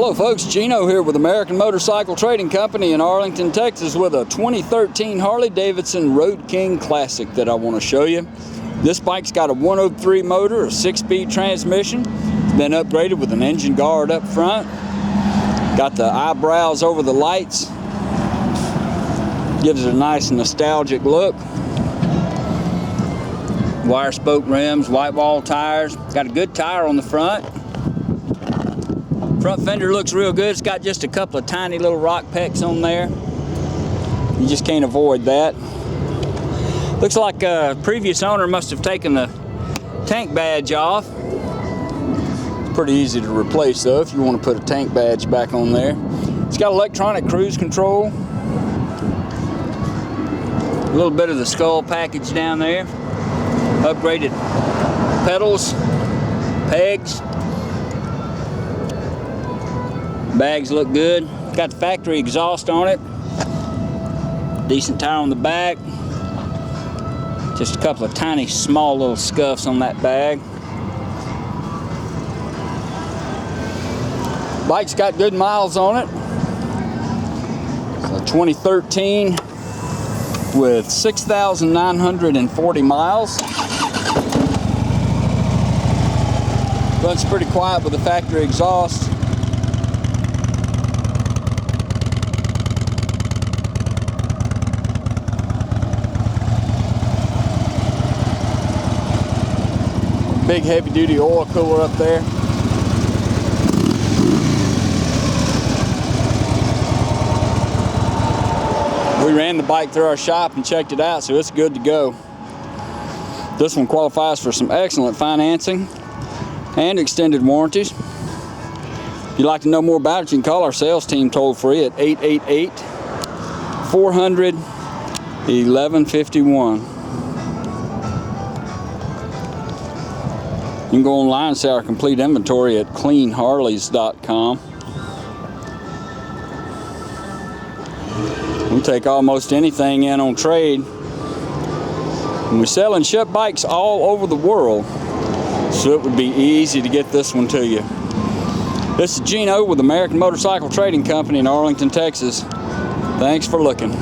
Hello folks, Gino here with American Motorcycle Trading Company in Arlington, Texas with a 2013 Harley Davidson Road King Classic that I want to show you. This bike's got a 103 motor, a 6-speed transmission. It's been upgraded with an engine guard up front. Got the eyebrows over the lights. Gives it a nice nostalgic look. Wire spoke rims, white wall tires. Got a good tire on the front. Front fender looks real good. It's got just a couple of tiny little rock pecks on there. You just can't avoid that. Looks like a previous owner must have taken the tank badge off. It's pretty easy to replace though if you want to put a tank badge back on there. It's got electronic cruise control. A little bit of the skull package down there. Upgraded pedals, pegs. Bags look good. Got the factory exhaust on it. Decent tire on the back. Just a couple of tiny, small little scuffs on that bag. Bike's got good miles on it. It's a 2013 with 6,940 miles. Runs pretty quiet with the factory exhaust. Big heavy-duty oil cooler up there. We ran the bike through our shop and checked it out, so it's good to go. This one qualifies for some excellent financing and extended warranties. If you'd like to know more about it, you can call our sales team toll-free at 888-400-1151. You can go online and see our complete inventory at cleanharleys.com. We take almost anything in on trade. And we sell and ship bikes all over the world, so it would be easy to get this one to you. This is Gino with American Motorcycle Trading Company in Arlington, Texas. Thanks for looking.